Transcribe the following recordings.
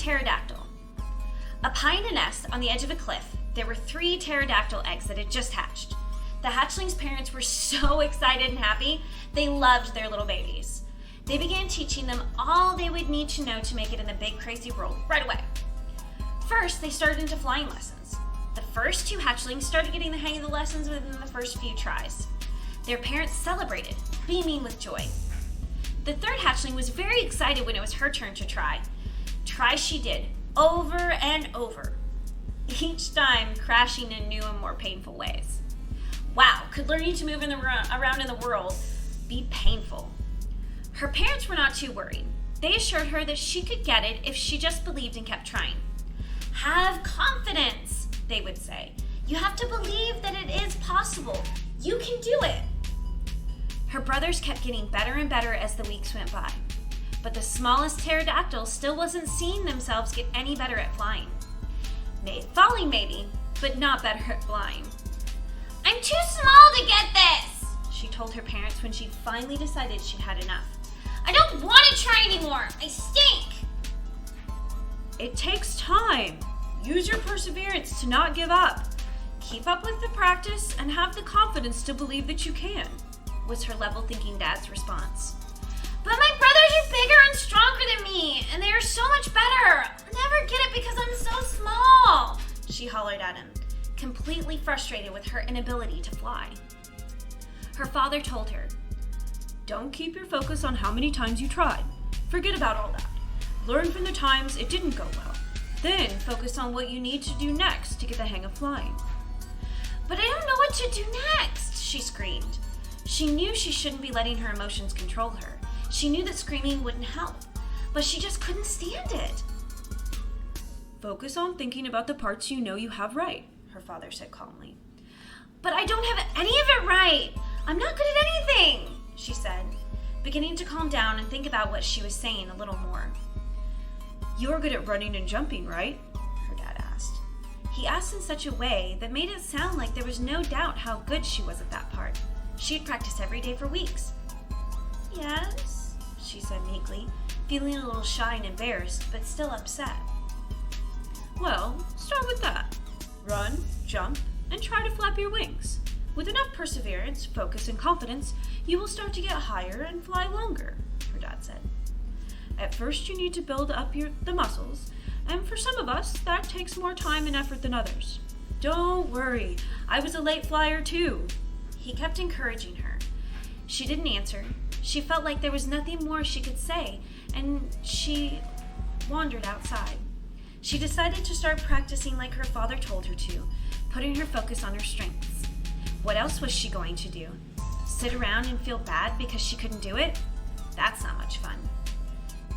pterodactyl. Up high in a nest on the edge of a cliff, there were 3 pterodactyl eggs that had just hatched. The hatchlings' parents were so excited and happy, they loved their little babies. They began teaching them all they would need to know to make it in the big crazy world right away. First, they started into flying lessons. The first 2 hatchlings started getting the hang of the lessons within the first few tries. Their parents celebrated, beaming with joy. The 3rd hatchling was very excited when it was her turn to try. Try she did, over and over, each time crashing in new and more painful ways. Wow, could learning to move around in the world be painful? Her parents were not too worried. They assured her that she could get it if she just believed and kept trying. Have confidence, they would say. You have to believe that it is possible. You can do it. Her brothers kept getting better and better as the weeks went by. But the smallest pterodactyl still wasn't seeing themselves get any better at flying. Falling maybe, but not better at flying. I'm too small to get this, she told her parents when she finally decided she'd had enough. I don't want to try anymore. I stink. It takes time. Use your perseverance to not give up. Keep up with the practice and have the confidence to believe that you can, was her level-thinking dad's response. But my brothers are bigger and stronger than me, and they are so much better. I'll never get it because I'm so small, she hollered at him, completely frustrated with her inability to fly. Her father told her, don't keep your focus on how many times you tried. Forget about all that. Learn from the times it didn't go well. Then focus on what you need to do next to get the hang of flying. But I don't know what to do next, she screamed. She knew she shouldn't be letting her emotions control her. She knew that screaming wouldn't help, but she just couldn't stand it. Focus on thinking about the parts you know you have right, her father said calmly. But I don't have any of it right. I'm not good at anything, she said, beginning to calm down and think about what she was saying a little more. You're good at running and jumping, right? Her dad asked. He asked in such a way that made it sound like there was no doubt how good she was at that part. She'd practiced every day for weeks. Yes, she said meekly, feeling a little shy and embarrassed, but still upset. Well, start with that. Run, jump, and try to flap your wings. With enough perseverance, focus, and confidence, you will start to get higher and fly longer, her dad said. At first, you need to build up the muscles, and for some of us, that takes more time and effort than others. Don't worry, I was a late flyer too. He kept encouraging her. She didn't answer. She felt like there was nothing more she could say, and she wandered outside. She decided to start practicing like her father told her to, putting her focus on her strengths. What else was she going to do? Sit around and feel bad because she couldn't do it? That's not much fun.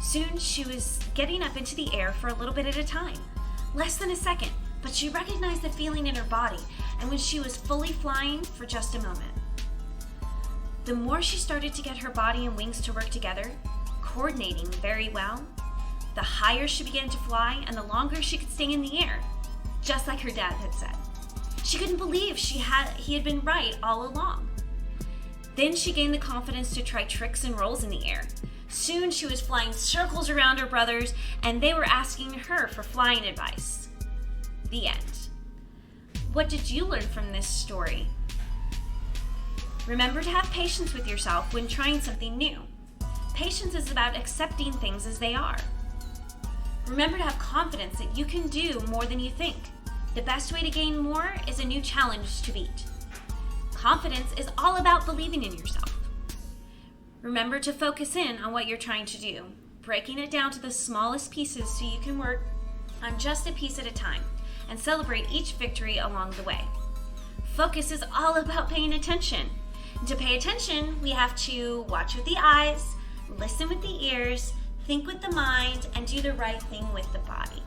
Soon she was getting up into the air for a little bit at a time, less than a second, but she recognized the feeling in her body, and when she was fully flying for just a moment. The more she started to get her body and wings to work together, coordinating very well, the higher she began to fly and the longer she could stay in the air, just like her dad had said. She couldn't believe he had been right all along. Then she gained the confidence to try tricks and rolls in the air. Soon she was flying circles around her brothers, and they were asking her for flying advice. The end. What did you learn from this story? Remember to have patience with yourself when trying something new. Patience is about accepting things as they are. Remember to have confidence that you can do more than you think. The best way to gain more is a new challenge to beat. Confidence is all about believing in yourself. Remember to focus in on what you're trying to do, breaking it down to the smallest pieces so you can work on just a piece at a time and celebrate each victory along the way. Focus is all about paying attention. And to pay attention, we have to watch with the eyes, listen with the ears, think with the mind, and do the right thing with the body.